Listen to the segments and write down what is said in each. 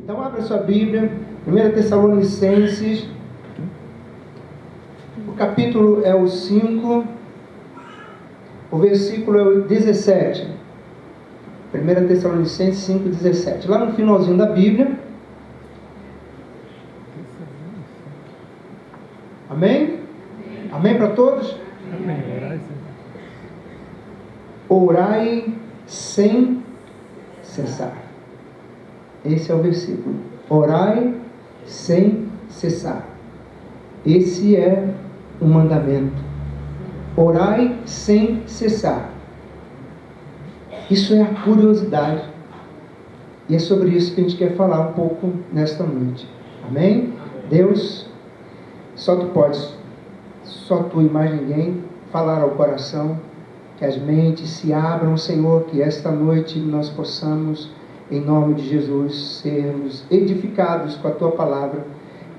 Então abra sua Bíblia, 1 Tessalonicenses, o capítulo é o 5, o versículo é o 17. 1 Tessalonicenses 5, 17. Lá no finalzinho da Bíblia. Amém? Amém para todos? Amém. Orai sem cessar. Esse é o versículo. Orai sem cessar. Esse é o mandamento. Orai sem cessar. Isso é a curiosidade. E é sobre isso que a gente quer falar um pouco nesta noite. Amém? Deus, só tu podes, só tu e mais ninguém, falar ao coração, que as mentes se abram, Senhor, que esta noite nós possamos, em nome de Jesus, sermos edificados com a Tua Palavra,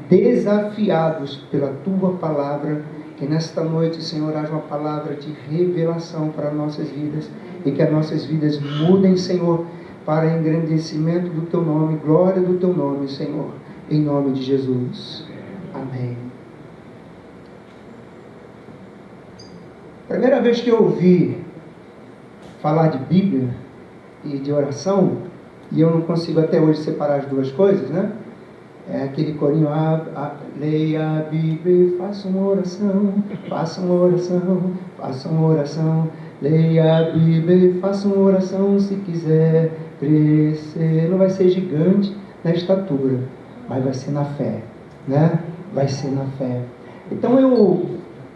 desafiados pela Tua Palavra, que nesta noite, Senhor, haja uma palavra de revelação para nossas vidas, e que as nossas vidas mudem, Senhor, para engrandecimento do Teu nome, glória do Teu nome, Senhor, em nome de Jesus. Amém. Primeira vez que eu ouvi falar de Bíblia e de oração, e eu não consigo até hoje separar as duas coisas, né? É aquele corinho, leia a Bíblia e faça uma oração, faça uma oração, faça uma oração, leia a Bíblia e faça uma oração se quiser crescer. Não vai ser gigante na estatura, mas vai ser na fé, né? Vai ser na fé. Então eu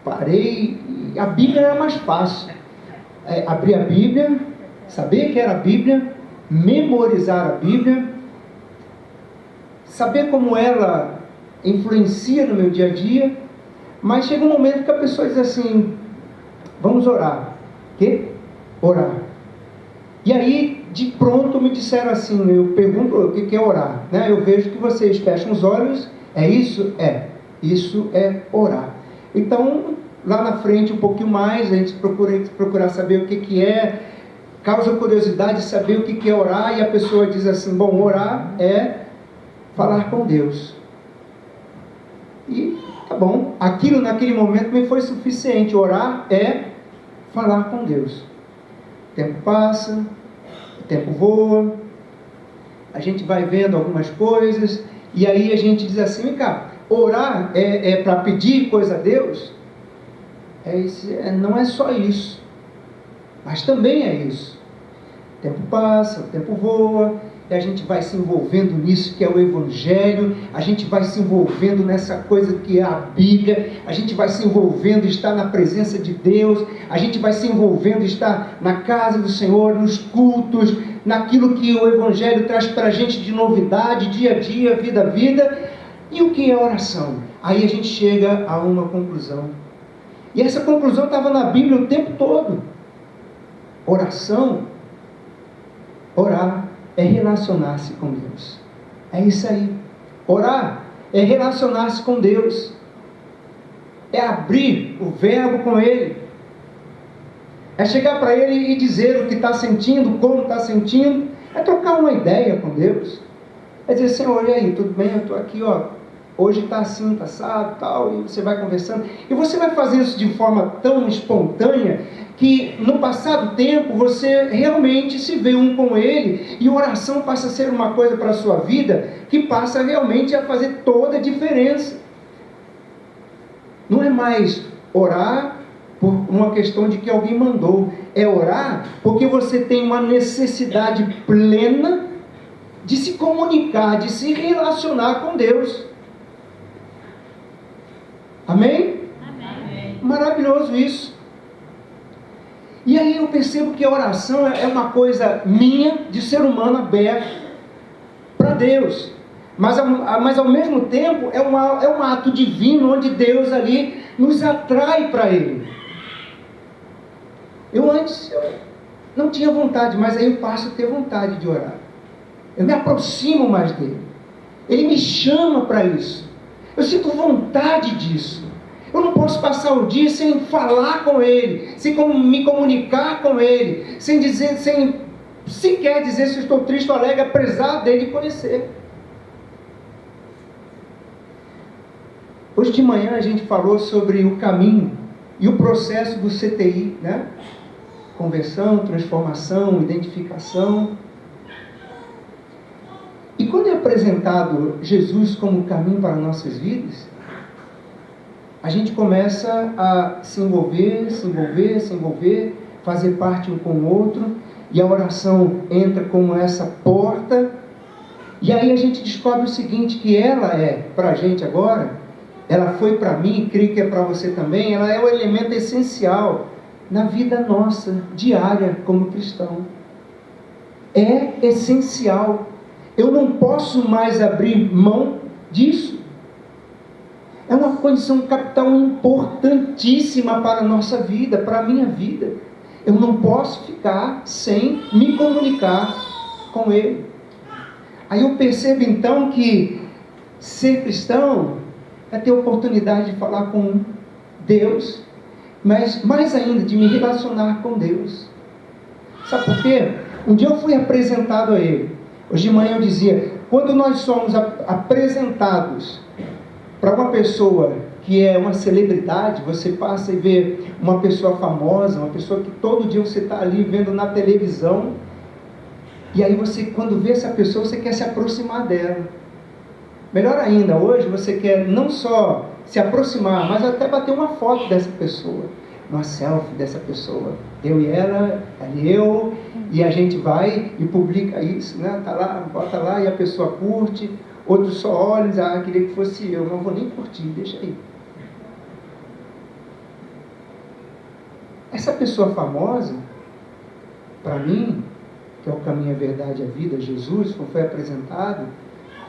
parei, e a Bíblia era mais fácil. Abrir a Bíblia, saber que era a Bíblia, memorizar a Bíblia, saber como ela influencia no meu dia a dia, mas chega um momento que a pessoa diz assim, vamos orar. Quê? Orar. E aí, de pronto, me disseram assim, eu pergunto o que é orar, né? Eu vejo que vocês fecham os olhos, é isso? Isso é orar. Então, lá na frente, um pouquinho mais, a gente procurar saber o que é, causa curiosidade de saber o que é orar, e a pessoa diz assim, bom, orar é falar com Deus. E tá bom, aquilo naquele momento me foi suficiente. Orar é falar com Deus. O tempo passa, o tempo voa, a gente vai vendo algumas coisas, e aí a gente diz assim, vem cá, orar é para pedir coisa a Deus? Não é só isso, mas também é isso. O tempo passa, o tempo voa, e a gente vai se envolvendo nisso que é o Evangelho, a gente vai se envolvendo nessa coisa que é a Bíblia, a gente vai se envolvendo em estar na presença de Deus, a gente vai se envolvendo em estar na casa do Senhor, nos cultos, naquilo que o Evangelho traz para a gente de novidade, dia a dia, vida a vida. E o que é oração? Aí a gente chega a uma conclusão. E essa conclusão estava na Bíblia o tempo todo. Orar é relacionar-se com Deus. É isso aí. Orar é relacionar-se com Deus. É abrir o verbo com Ele. É chegar para Ele e dizer o que está sentindo, como está sentindo. É trocar uma ideia com Deus. É dizer, Senhor, e aí, tudo bem? Eu estou aqui, hoje está assim, está assado, tal, e você vai conversando. E você vai fazer isso de forma tão espontânea que no passado tempo você realmente se vê um com Ele, e oração passa a ser uma coisa para a sua vida que passa realmente a fazer toda a diferença. Não é mais orar por uma questão de que alguém mandou, é orar porque você tem uma necessidade plena de se comunicar, de se relacionar com Deus. Amém? Amém. Maravilhoso isso. E aí eu percebo que a oração é uma coisa minha, de ser humano aberto para Deus. Mas ao mesmo tempo é um ato divino, onde Deus ali nos atrai para Ele. Eu antes não tinha vontade, mas aí eu passo a ter vontade de orar. Eu me aproximo mais dele. Ele me chama para isso. Eu sinto vontade disso. Eu não posso passar o dia sem falar com Ele, sem me comunicar com Ele, sem sequer dizer se eu estou triste ou alegre, apesar dele conhecer. Hoje de manhã a gente falou sobre o caminho e o processo do CTI, né? Conversão, transformação, identificação. E quando é apresentado Jesus como caminho para nossas vidas, a gente começa a se envolver, fazer parte um com o outro, e a oração entra como essa porta, e aí a gente descobre o seguinte, que ela é, para a gente agora, ela foi para mim, creio que é para você também, ela é o elemento essencial na vida nossa, diária, como cristão. É essencial. Eu não posso mais abrir mão disso. É uma condição capital importantíssima para a nossa vida, para a minha vida. Eu não posso ficar sem me comunicar com Ele. Aí eu percebo então que ser cristão é ter a oportunidade de falar com Deus, mas mais ainda de me relacionar com Deus. Sabe por quê? Um dia eu fui apresentado a Ele. Hoje de manhã eu dizia, quando nós somos apresentados para uma pessoa que é uma celebridade, você passa e vê uma pessoa famosa, uma pessoa que todo dia você está ali vendo na televisão, e aí você, quando vê essa pessoa, você quer se aproximar dela. Melhor ainda, hoje você quer não só se aproximar, mas até bater uma foto dessa pessoa, uma selfie dessa pessoa. Eu e ela, eu, e a gente vai e publica isso, né? Tá lá, bota lá e a pessoa curte, outros só olham e dizem, queria que fosse eu, não vou nem curtir, deixa aí. Essa pessoa famosa, para mim, que é o caminho, a verdade e a vida, Jesus, como foi apresentado,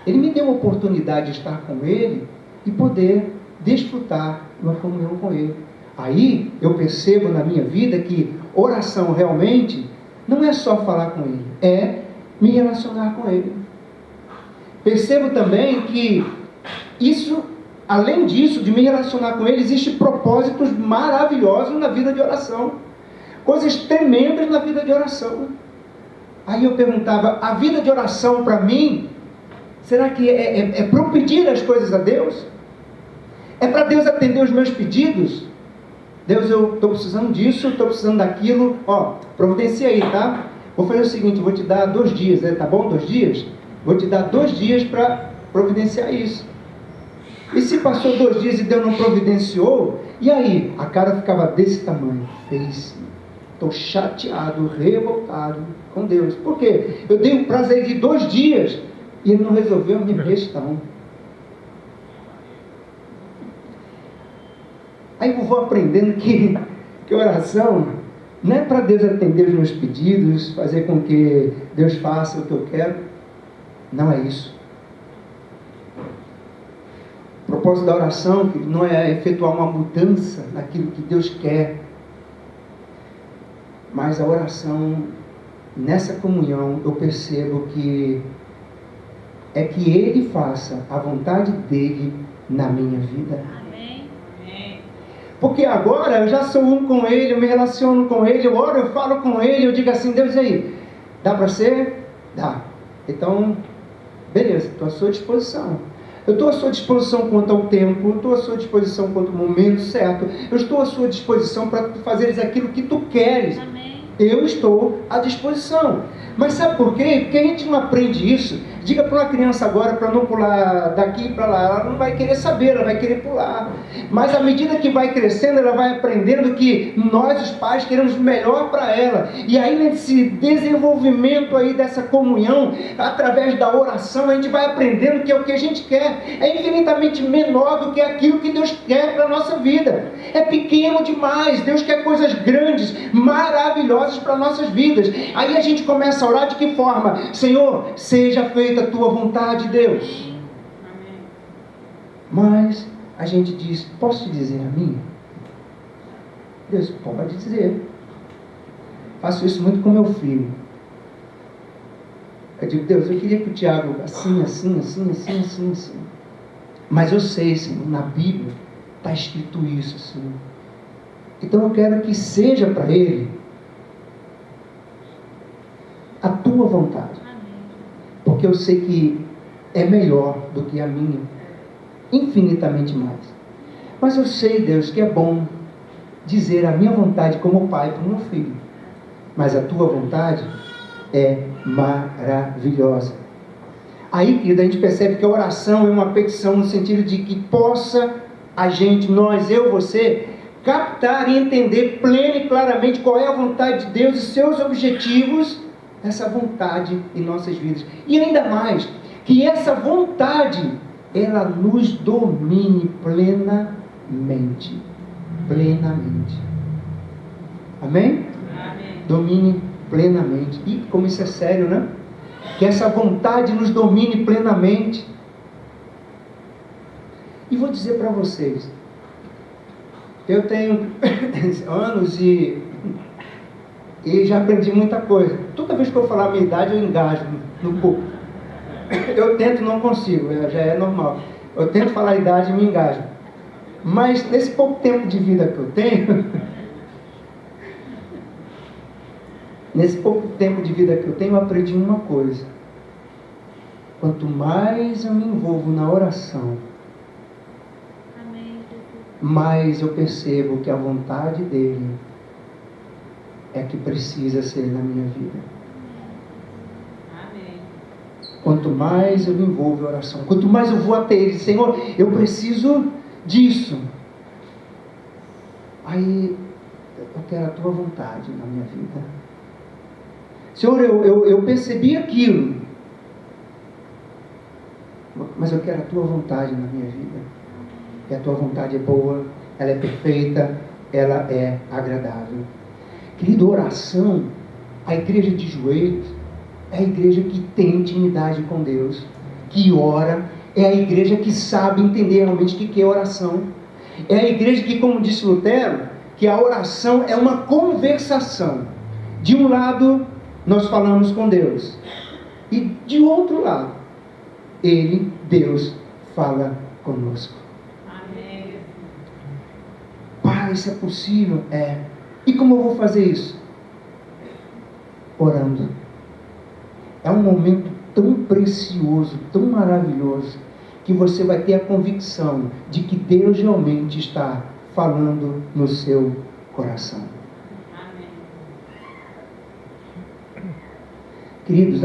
Ele me deu a oportunidade de estar com Ele e poder desfrutar uma comunhão com Ele. Aí eu percebo na minha vida que oração realmente não é só falar com Ele, é me relacionar com Ele. Percebo também que isso, além disso, de me relacionar com Ele, existem propósitos maravilhosos na vida de oração. Coisas tremendas na vida de oração. Aí eu perguntava, a vida de oração para mim, será que é para eu pedir as coisas a Deus? É para Deus atender os meus pedidos? Deus, eu estou precisando disso, estou precisando daquilo, providencia aí, tá? Vou fazer o seguinte, vou te dar 2 dias, tá bom? 2 dias? Vou te dar 2 dias para providenciar isso. E se passou 2 dias e Deus não providenciou, e aí? A cara ficava desse tamanho, estou chateado, revoltado com Deus. Por quê? Eu dei um prazer de 2 dias e Ele não resolveu a minha questão. Aí eu vou aprendendo que oração não é para Deus atender os meus pedidos, fazer com que Deus faça o que eu quero. Não é isso. O propósito da oração não é efetuar uma mudança naquilo que Deus quer, mas a oração, nessa comunhão, eu percebo que é que Ele faça a vontade dEle na minha vida. Porque agora eu já sou um com Ele, eu me relaciono com Ele, eu oro, eu falo com Ele, eu digo assim, Deus, aí, dá para ser? Dá. Então, beleza, estou à sua disposição. Eu estou à sua disposição quanto ao tempo, eu estou à sua disposição quanto ao momento certo, eu estou à sua disposição para fazeres aquilo que tu queres. Amém. Eu estou à disposição. Mas sabe por quê? Porque a gente não aprende isso. Diga para uma criança agora para não pular daqui para lá, ela não vai querer saber, ela vai querer pular. Mas à medida que vai crescendo, ela vai aprendendo que nós, os pais, queremos o melhor para ela. E aí nesse desenvolvimento aí dessa comunhão, através da oração, a gente vai aprendendo que é o que a gente quer é infinitamente menor do que aquilo que Deus quer para a nossa vida. É pequeno demais. Deus quer coisas grandes, maravilhosas para nossas vidas. Aí a gente começa a orar de que forma? Senhor, seja feita a tua vontade, Deus. Amém. Mas a gente diz, posso te dizer a minha? Deus pode dizer. Faço isso muito com meu filho. Eu digo, Deus, eu queria que o Tiago assim. Mas eu sei, Senhor, na Bíblia está escrito isso, Senhor. Então eu quero que seja para ele a tua vontade. Porque eu sei que é melhor do que a minha. Infinitamente mais. Mas eu sei, Deus, que é bom dizer a minha vontade como pai para o meu filho. Mas a tua vontade é maravilhosa. Aí, querido, a gente percebe que a oração é uma petição no sentido de que possa a gente, nós, eu, você, captar e entender plena e claramente qual é a vontade de Deus e seus objetivos, essa vontade em nossas vidas. E ainda mais, que essa vontade, ela nos domine plenamente. Plenamente. Amém? Amém. Domine plenamente. E como isso é sério, né? Que essa vontade nos domine plenamente. E vou dizer para vocês, eu tenho anos e já aprendi muita coisa. Toda vez que eu falar a minha idade, eu engajo no público. Eu tento, não consigo, já é normal. Eu tento falar a idade e me engajo. Mas nesse pouco tempo de vida que eu tenho, eu aprendi uma coisa. Quanto mais eu me envolvo na oração, mais eu percebo que a vontade dele é que precisa ser na minha vida. Amém. Quanto mais eu me envolvo em oração, quanto mais eu vou até ele, Senhor, eu preciso disso. Aí eu quero a tua vontade na minha vida. Senhor, eu percebi aquilo, mas eu quero a tua vontade na minha vida. E a tua vontade é boa, ela é perfeita, ela é agradável. Querido, oração, a igreja de joelhos, é a igreja que tem intimidade com Deus, que ora, é a igreja que sabe entender realmente o que é oração. É a igreja que, como disse Lutero, que a oração é uma conversação. De um lado, nós falamos com Deus, e de outro lado, Deus, fala conosco. Amém. Pai, isso é possível? É. E como eu vou fazer isso? Orando. É um momento tão precioso, tão maravilhoso, que você vai ter a convicção de que Deus realmente está falando no seu coração. Amém. Queridos,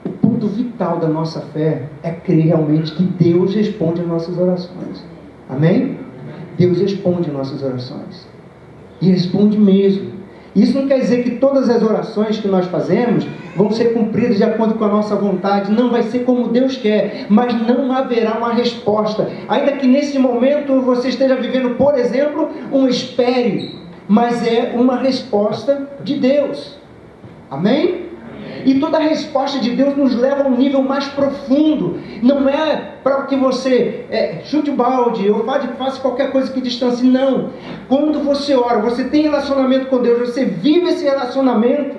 o ponto vital da nossa fé é crer realmente que Deus responde às nossas orações. Amém? Deus responde às nossas orações. E responde mesmo. Isso não quer dizer que todas as orações que nós fazemos vão ser cumpridas de acordo com a nossa vontade. Não vai ser como Deus quer, mas não haverá uma resposta. Ainda que nesse momento você esteja vivendo, por exemplo, um espere, mas é uma resposta de Deus. Amém? E toda a resposta de Deus nos leva a um nível mais profundo. Não é para que você chute o balde ou faça qualquer coisa que distancie. Não. Quando você ora, você tem relacionamento com Deus, você vive esse relacionamento,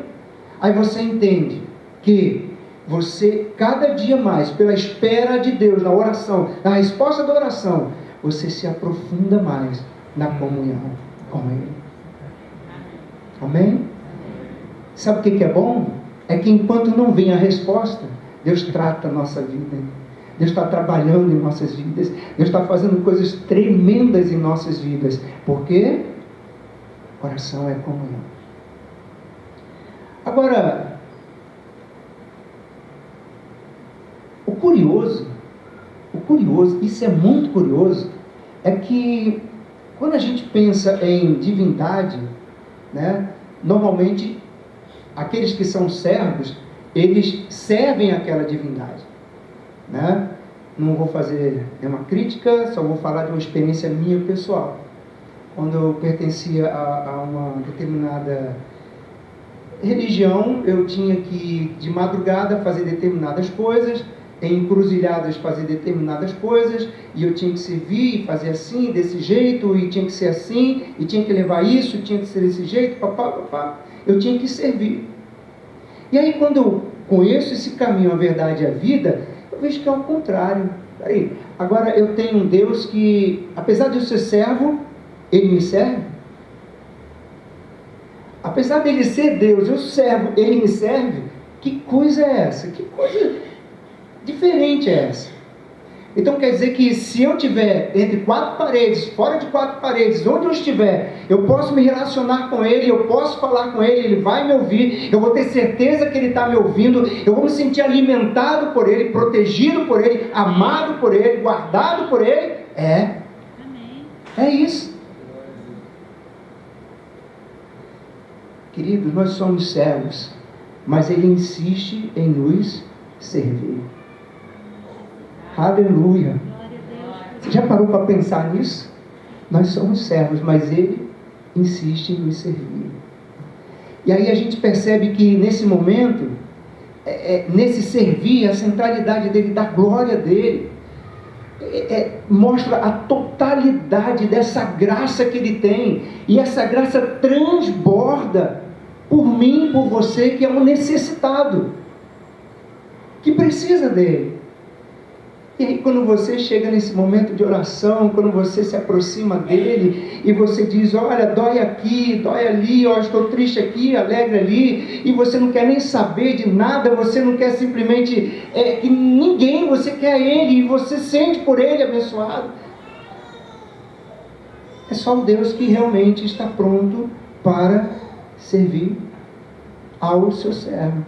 aí você entende que você, cada dia mais, pela espera de Deus, na oração, na resposta da oração, você se aprofunda mais na comunhão com Ele. Amém? Sabe o que é bom? É que enquanto não vem a resposta, Deus trata a nossa vida. Deus está trabalhando em nossas vidas. Deus está fazendo coisas tremendas em nossas vidas. Porque oração é comunhão. Agora, o curioso, isso é muito curioso, é que quando a gente pensa em divindade, né, normalmente aqueles que são servos, eles servem aquela divindade, né? Não vou fazer nenhuma crítica, só vou falar de uma experiência minha pessoal. Quando eu pertencia a uma determinada religião, eu tinha que, de madrugada, fazer determinadas coisas, em encruzilhadas fazer determinadas coisas, e eu tinha que servir e fazer assim, desse jeito, e tinha que ser assim, e tinha que levar isso, tinha que ser desse jeito, papá. Eu tinha que servir. E aí, quando eu conheço esse caminho, a verdade e a vida, eu vejo que é o contrário. Aí, agora eu tenho um Deus que, apesar de eu ser servo, Ele me serve. Apesar dele ser Deus, eu servo, Ele me serve. Que coisa é essa? Que coisa diferente é essa? Então quer dizer que se eu estiver entre quatro paredes, fora de quatro paredes, onde eu estiver, eu posso me relacionar com Ele, eu posso falar com Ele, Ele vai me ouvir, eu vou ter certeza que Ele está me ouvindo, eu vou me sentir alimentado por Ele, protegido por Ele, amado por Ele, guardado por Ele. É isso. Queridos, nós somos servos, mas Ele insiste em nos servir. Aleluia. Você já parou para pensar nisso? Nós somos servos, mas Ele insiste em nos servir. E aí a gente percebe que nesse momento, nesse servir, a centralidade dele, da glória dele, mostra a totalidade dessa graça que Ele tem. E essa graça transborda por mim, por você, que é um necessitado, que precisa dele. E aí quando você chega nesse momento de oração, quando você se aproxima dele, e você diz, olha, dói aqui, dói ali, ó, estou triste aqui, alegre ali, e você não quer nem saber de nada, você não quer simplesmente que ninguém, você quer ele, e você sente por ele abençoado. É só um Deus que realmente está pronto para servir ao seu servo.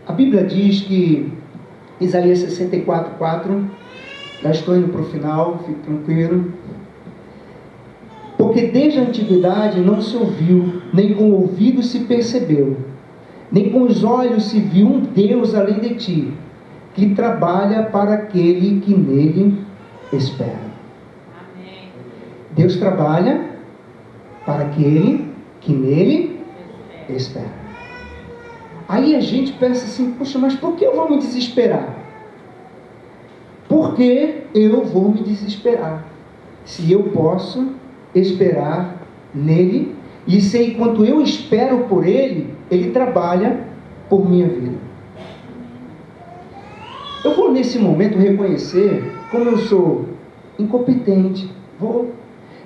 A Bíblia diz que Isaías 64:4, já estou indo para o final, fique tranquilo. Porque desde a antiguidade não se ouviu, nem com o ouvido se percebeu, nem com os olhos se viu um Deus além de ti, que trabalha para aquele que nele espera. Amém. Deus trabalha para aquele que nele espera. Aí a gente pensa assim, puxa, mas por que eu vou me desesperar? Por que eu vou me desesperar? Se eu posso esperar nele, e se enquanto eu espero por ele, ele trabalha por minha vida. Eu vou nesse momento reconhecer como eu sou incompetente. Eu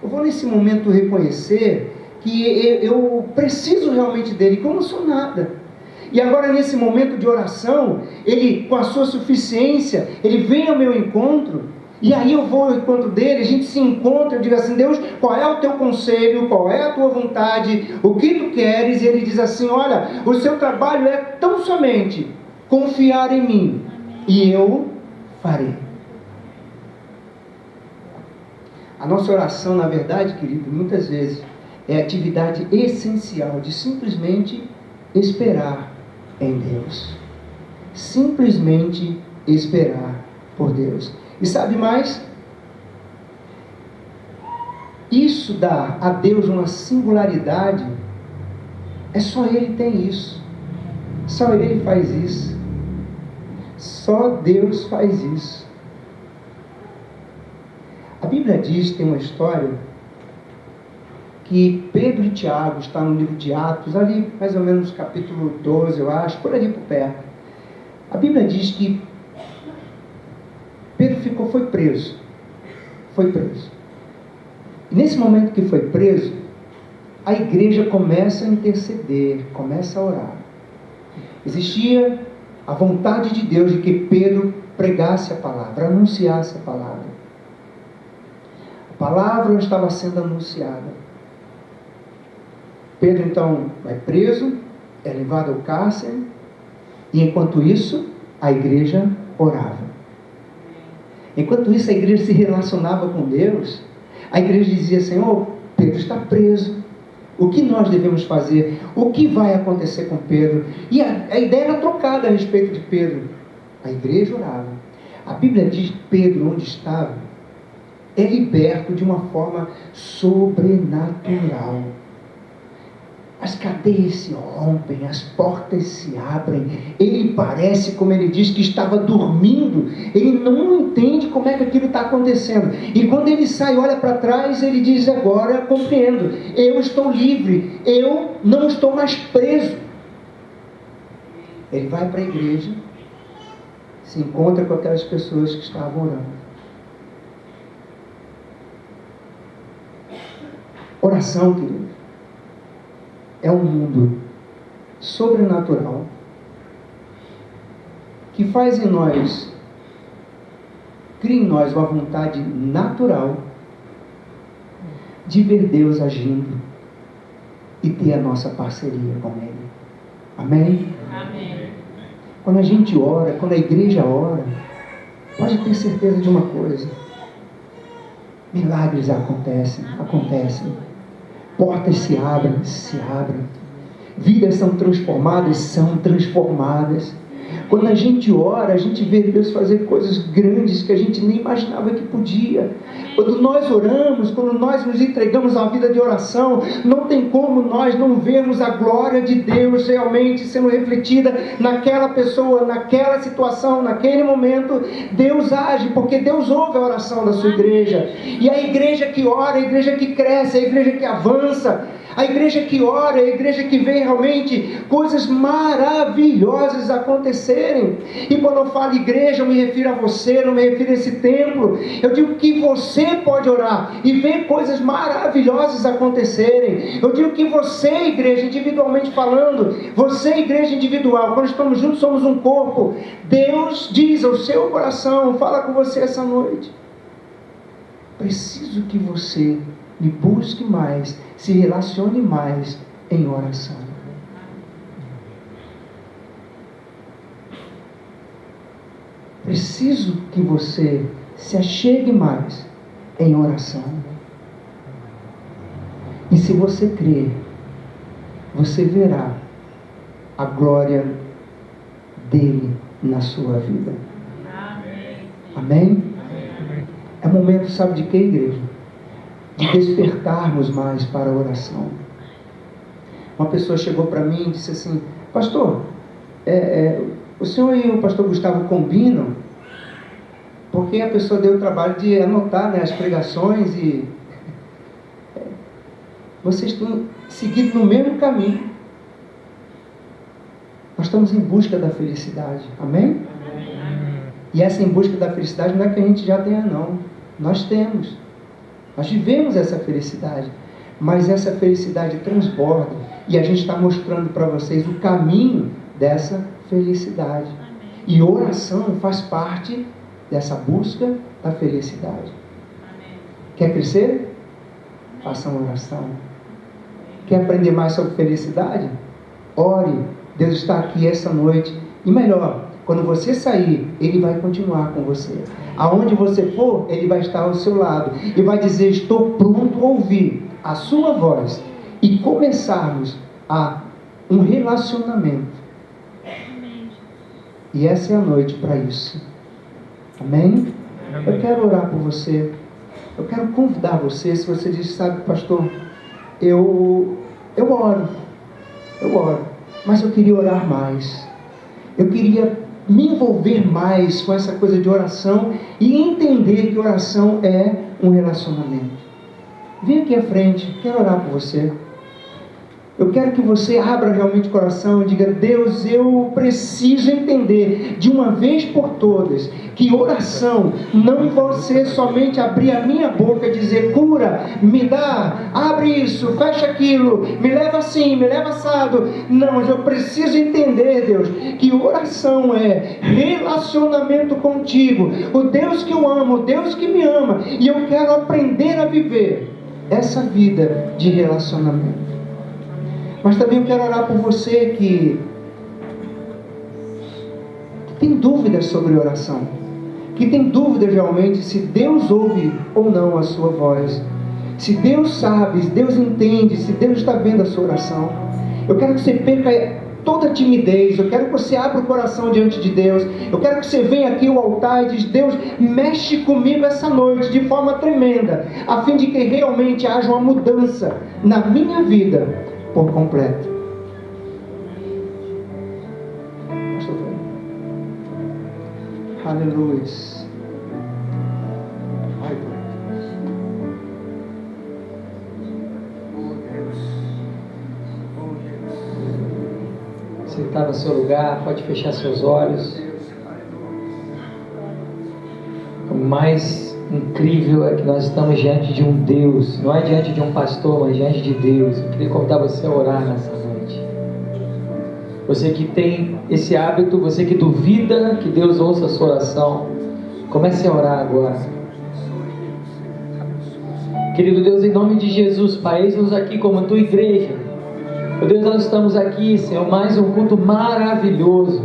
vou nesse momento reconhecer que eu preciso realmente dele, que eu não sou nada. E agora nesse momento de oração, Ele com a sua suficiência, Ele vem ao meu encontro, e aí eu vou ao encontro dele, a gente se encontra, eu digo assim, Deus, qual é o teu conselho, qual é a tua vontade, o que tu queres? E Ele diz assim, olha, o seu trabalho é tão somente confiar em mim, e eu farei. A nossa oração, na verdade, querido, muitas vezes é a atividade essencial de simplesmente esperar em Deus. Simplesmente esperar por Deus. E sabe mais? Isso dá a Deus uma singularidade. É só Ele tem isso. Só Ele faz isso. Só Deus faz isso. A Bíblia diz, tem uma história, que Pedro e Tiago, está no livro de Atos, ali mais ou menos capítulo 12, eu acho, por ali por perto. A Bíblia diz que Pedro foi preso. Foi preso. E nesse momento que foi preso, a igreja começa a interceder, começa a orar. Existia a vontade de Deus de que Pedro pregasse a palavra, anunciasse a palavra. A palavra estava sendo anunciada. Pedro então vai preso, é levado ao cárcere, e enquanto isso, a igreja orava. Enquanto isso, a igreja se relacionava com Deus. A igreja dizia, Senhor, Pedro está preso, o que nós devemos fazer? O que vai acontecer com Pedro? E a ideia era trocada a respeito de Pedro. A igreja orava. A Bíblia diz que Pedro, onde estava, é liberto de uma forma sobrenatural. As cadeias se rompem, as portas se abrem. Ele parece, como ele diz, que estava dormindo. Ele não entende como é que aquilo está acontecendo. E quando ele sai, olha para trás, ele diz, agora compreendo. Eu estou livre. Eu não estou mais preso. Ele vai para a igreja, se encontra com aquelas pessoas que estavam orando. Oração, querido, é um mundo sobrenatural que faz em nós cria em nós uma vontade natural de ver Deus agindo e ter a nossa parceria com Ele. Amém? Amém. Quando a gente ora, quando a igreja ora, pode ter certeza de uma coisa: milagres acontecem. Portas se abrem. Vidas são transformadas. Quando a gente ora, a gente vê Deus fazer coisas grandes que a gente nem imaginava que podia. Quando nós oramos, quando nós nos entregamos à vida de oração, não tem como nós não vermos a glória de Deus realmente sendo refletida naquela pessoa, naquela situação, naquele momento. Deus age, porque Deus ouve a oração da sua igreja. E a igreja que ora, a igreja que cresce, a igreja que avança, a igreja que ora, a igreja que vê realmente coisas maravilhosas acontecerem. E quando eu falo igreja, eu me refiro a você, não me refiro a esse templo. Eu digo que você pode orar e ver coisas maravilhosas acontecerem. Eu digo que você, igreja, individualmente falando, você, igreja individual, quando estamos juntos somos um corpo. Deus diz ao seu coração, fala com você essa noite: preciso que você me busque mais, se relacione mais em oração. Preciso que você se achegue mais em oração. E se você crer, você verá a glória dele na sua vida. Amém? É momento, sabe de quê, igreja? De despertarmos mais para a oração. Uma pessoa chegou para mim e disse assim: pastor, o senhor e o pastor Gustavo combinam? Porque a pessoa deu o trabalho de anotar, né, as pregações, e vocês estão seguindo no mesmo caminho. Nós estamos em busca da felicidade. Amém? E essa em busca da felicidade não é que a gente já tenha, não. Nós temos. Nós vivemos essa felicidade, mas essa felicidade transborda, e a gente está mostrando para vocês o caminho dessa felicidade. E oração faz parte dessa busca da felicidade. Quer crescer? Faça uma oração. Quer aprender mais sobre felicidade? Ore. Deus está aqui essa noite. E melhor, quando você sair, Ele vai continuar com você. Aonde você for, Ele vai estar ao seu lado e vai dizer: estou pronto a ouvir a sua voz, e começarmos um relacionamento. E essa é a noite para isso. Amém? Eu quero orar por você. Eu quero convidar você. Se você diz: sabe, pastor, eu oro, mas eu queria orar mais. Eu queria me envolver mais com essa coisa de oração e entender que oração é um relacionamento. Vem aqui à frente, quero orar por você. Eu quero que você abra realmente o coração e diga: Deus, eu preciso entender de uma vez por todas que oração não vai ser somente abrir a minha boca e dizer: cura, me dá, abre isso, fecha aquilo, me leva assim, me leva assado. Não, mas eu preciso entender, Deus, que oração é relacionamento contigo, o Deus que eu amo, o Deus que me ama, e eu quero aprender a viver essa vida de relacionamento. Mas também eu quero orar por você que tem dúvidas sobre oração, que tem dúvidas realmente se Deus ouve ou não a sua voz, se Deus sabe, se Deus entende, se Deus está vendo a sua oração. Eu quero que você perca toda a timidez, eu quero que você abra o coração diante de Deus, eu quero que você venha aqui ao altar e diz: Deus, mexe comigo essa noite de forma tremenda, a fim de que realmente haja uma mudança na minha vida por completo. Aleluia. Você está no seu lugar, pode fechar seus olhos. O mais incrível é que nós estamos diante de um Deus, não é diante de um pastor, mas diante de Deus. Eu queria convidar você a orar nessa noite. Você que tem esse hábito, você que duvida que Deus ouça a sua oração, Comece a orar agora. Querido Deus, em nome de Jesus, Pai, eis-nos aqui como tua igreja. Meu Deus, nós estamos aqui, Senhor, mais um culto maravilhoso.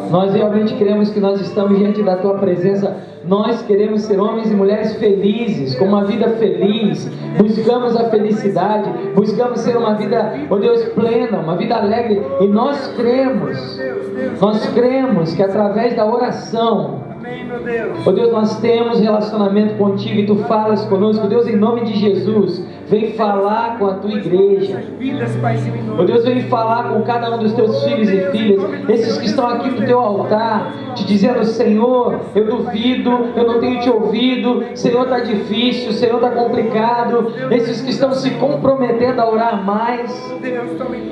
Nós realmente queremos que nós estamos diante da tua presença. Nós queremos ser homens e mulheres felizes, com uma vida feliz. Buscamos a felicidade, buscamos ser uma vida, oh Deus, plena, uma vida alegre. E nós cremos que através da oração, oh Deus, nós temos relacionamento contigo e tu falas conosco. Deus, em nome de Jesus, vem falar com a tua igreja. Oh Deus, vem falar com cada um dos teus filhos e filhas, esses que estão aqui no teu altar, te dizendo: Senhor, eu duvido, eu não tenho te ouvido, Senhor, está difícil, Senhor, está complicado. Esses que estão se comprometendo a orar mais,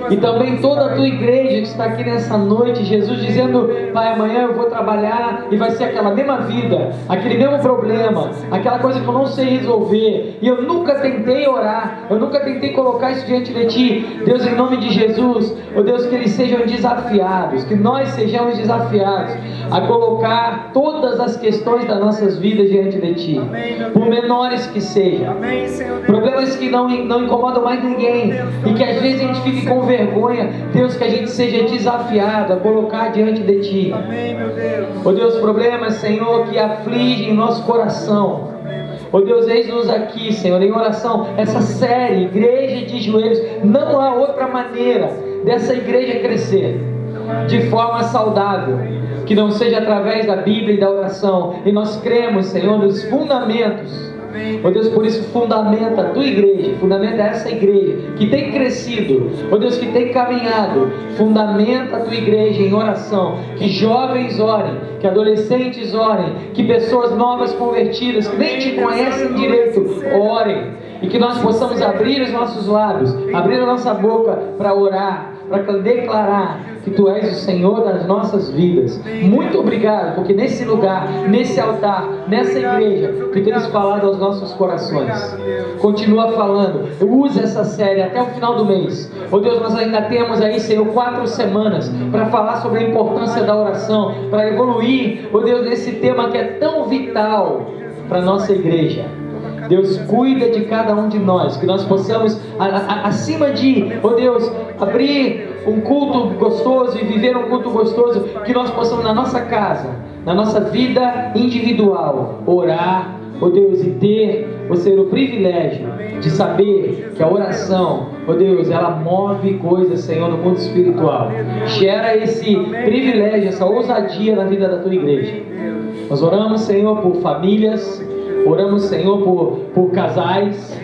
e também toda a tua igreja que está aqui nessa noite, Jesus, dizendo: Pai, amanhã eu vou trabalhar e vai ser aquela mesma vida, aquele mesmo problema, aquela coisa que eu não sei resolver, e eu nunca tentei orar, eu nunca tentei colocar isso diante de ti. Deus, em nome de Jesus, oh Deus, que eles sejam desafiados, que nós sejamos desafiados a colocar todas as questões das nossas vidas diante de ti, por menores que sejam, problemas que não incomodam mais ninguém, e que às vezes a gente fique com vergonha. Deus, que a gente seja desafiado a colocar diante de ti, oh Deus, problemas, Senhor, que afligem nosso coração. Oh Deus, eis-nos aqui, Senhor, em oração, essa série, Igreja de Joelhos. Não há outra maneira dessa igreja crescer de forma saudável que não seja através da Bíblia e da oração. E nós cremos, Senhor, nos fundamentos. Oh Deus, por isso fundamenta a tua igreja, fundamenta essa igreja que tem crescido, oh Deus, que tem caminhado. Fundamenta a tua igreja em oração, que jovens orem, que adolescentes orem, que pessoas novas convertidas, que nem te conhecem direito, orem, e que nós possamos abrir os nossos lábios, abrir a nossa boca para orar, para declarar que tu és o Senhor das nossas vidas. Muito obrigado, porque nesse lugar, nesse altar, nessa igreja, tu tens falado aos nossos corações. Continua falando, usa essa série até o final do mês. Oh Deus, nós ainda temos aí, Senhor, 4 semanas para falar sobre a importância da oração, para evoluir, oh Deus, nesse tema que é tão vital para a nossa igreja. Deus, cuida de cada um de nós, que nós possamos, acima de, oh Deus, abrir um culto gostoso e viver um culto gostoso, que nós possamos na nossa casa, na nossa vida individual, orar, oh Deus, e ter, Senhor, o privilégio de saber que a oração, oh Deus, ela move coisas, Senhor, no mundo espiritual. Gera esse privilégio, essa ousadia na vida da tua igreja. Nós oramos, Senhor, por famílias, oramos, Senhor, por casais,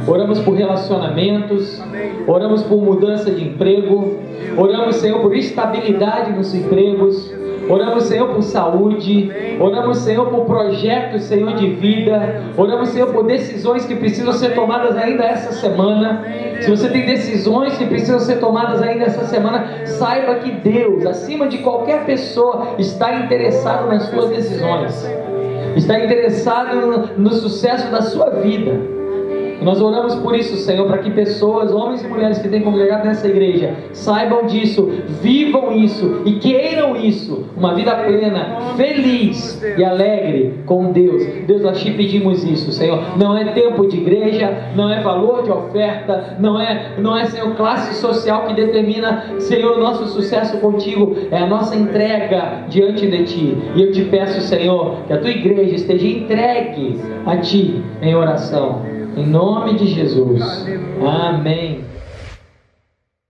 oramos por relacionamentos, oramos por mudança de emprego, oramos, Senhor, por estabilidade nos empregos, oramos, Senhor, por saúde, oramos, Senhor, por projetos, Senhor, de vida, oramos, Senhor, por decisões que precisam ser tomadas ainda essa semana. Se você tem decisões que precisam ser tomadas ainda essa semana, saiba que Deus, acima de qualquer pessoa, está interessado nas suas decisões, está interessado no sucesso da sua vida. E nós oramos por isso, Senhor, para que pessoas, homens e mulheres que têm congregado nessa igreja, saibam disso, vivam isso e queiram isso, uma vida plena, feliz e alegre com Deus. Deus, nós te pedimos isso, Senhor. Não é tempo de igreja, não é valor de oferta, não é, Senhor, classe social que determina, Senhor, o nosso sucesso contigo. É a nossa entrega diante de ti. E eu te peço, Senhor, que a tua igreja esteja entregue a ti em oração. Em nome de Jesus. Amém.